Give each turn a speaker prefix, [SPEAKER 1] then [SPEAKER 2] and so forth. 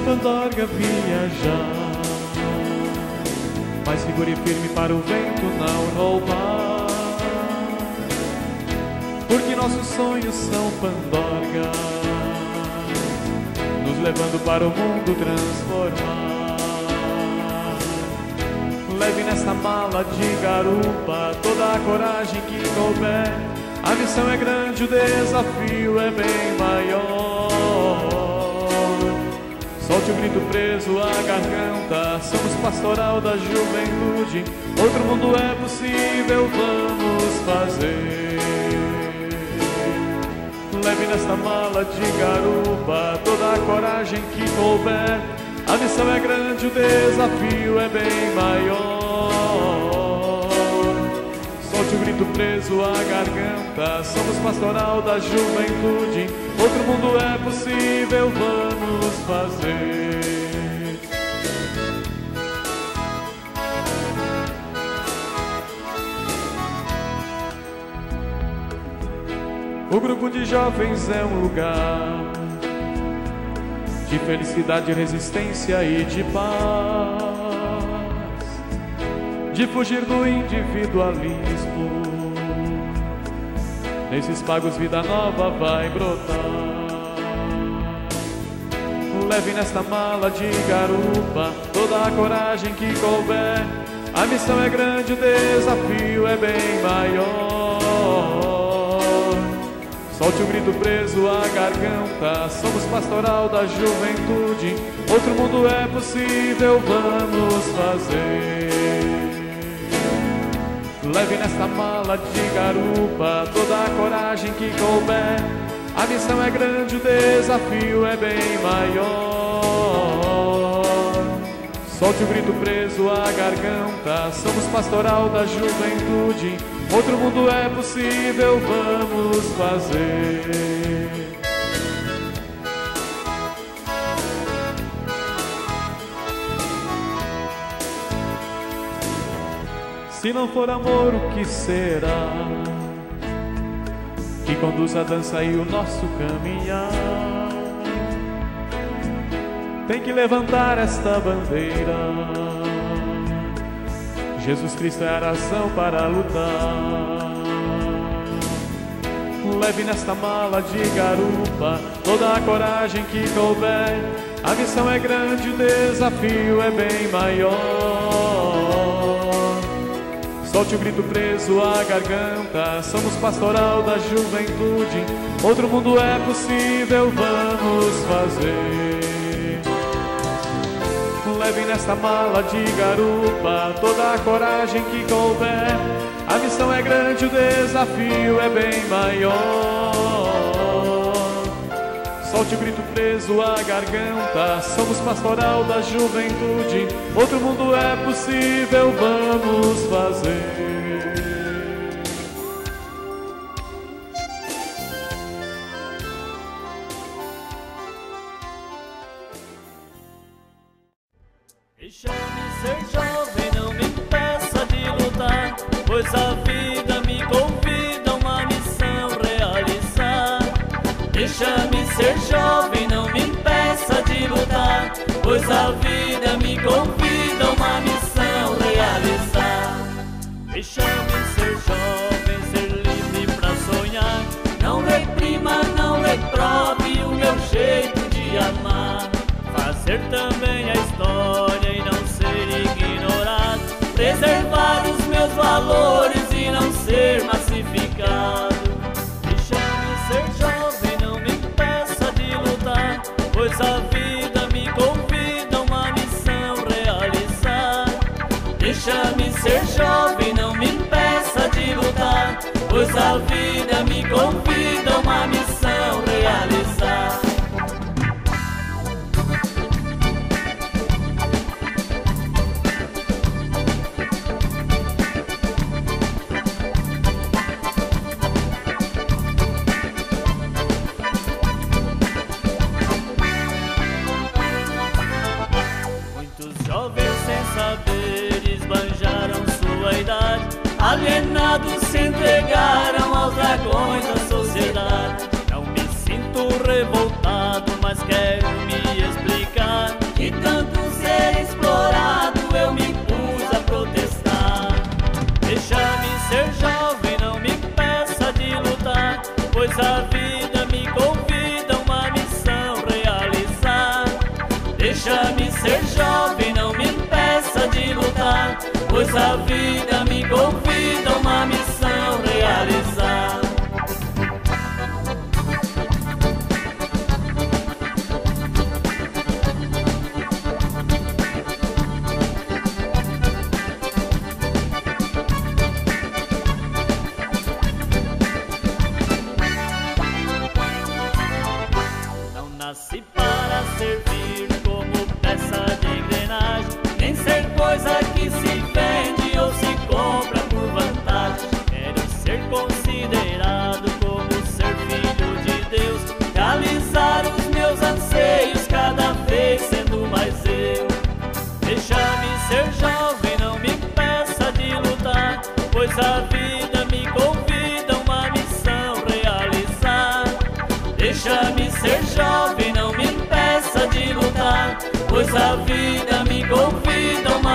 [SPEAKER 1] Pandorga viajar, mas segure firme para o vento não roubar, porque nossos sonhos são Pandorga, nos levando para o mundo transformar. Leve nessa mala de garupa toda a coragem que couber. A missão é grande, o desafio é bem maior. Solte o grito preso à garganta, somos pastoral da juventude. Outro mundo é possível, vamos fazer. Leve nesta mala de garupa toda a coragem que couber. A missão é grande, o desafio é bem maior. Solte o grito preso à garganta, somos pastoral da juventude. Outro mundo é possível, vamos fazer. O grupo de jovens é um lugar de felicidade, resistência e de paz, de fugir do individualismo. Nesses pagos vida nova vai brotar. Leve nesta mala de garupa toda a coragem que couber. A missão é grande, o desafio é bem maior. Solte o grito preso à garganta, somos pastoral da juventude. Outro mundo é possível, vamos fazer. Leve nesta mala de garupa toda a coragem que couber. A missão é grande, o desafio é bem maior. Solte o grito preso à garganta, somos pastoral da juventude. Outro mundo é possível, vamos fazer. Se não for amor, o que será? Que conduz a dança e o nosso caminhar. Tem que levantar esta bandeira. Jesus Cristo é a razão para lutar. Leve nesta mala de garupa toda a coragem que couber. A missão é grande, o desafio é bem maior. Solte o grito preso à garganta, somos pastoral da juventude. Outro mundo é possível, vamos fazer. Leve nesta mala de garupa toda a coragem que couber. A missão é grande, o desafio é bem maior. Solte o grito preso à garganta, somos pastoral da juventude. Outro mundo é possível, vamos fazer.
[SPEAKER 2] Deixa-me ser jovem, não me impeça de lutar, pois a vida me convida a uma missão realizar. Deixa-me ser jovem, não me impeça de lutar, pois a vida me convida a uma missão realizar. Deixa-me ser jovem, ser livre pra sonhar, não reprima, não reprove o meu jeito de amar. Fazer também a história e não ser ignorado, preservar os meus valores e não ser massificado. Deixa-me ser jovem, não me impeça de lutar, pois a vida me convida a uma missão realizar. Deixa-me ser jovem, não me impeça de lutar, pois a vida me convida a uma missão realizar. Alienados se entregaram aos dragões da sociedade. Não me sinto revoltado, mas quero me explicar. pois a vida me convida a uma missão realizar. Não nasci para servir como peça de engrenagem, nem ser coisa que se vende ou se compra por vantagem. Quero ser considerado como ser filho de Deus, realizar os meus anseios, cada vez sendo mais eu. Deixa-me ser jovem, não me impeça de lutar, pois a vida me convida a uma missão realizar. Deixa-me ser jovem, não me impeça de lutar, pois a vida me convida a uma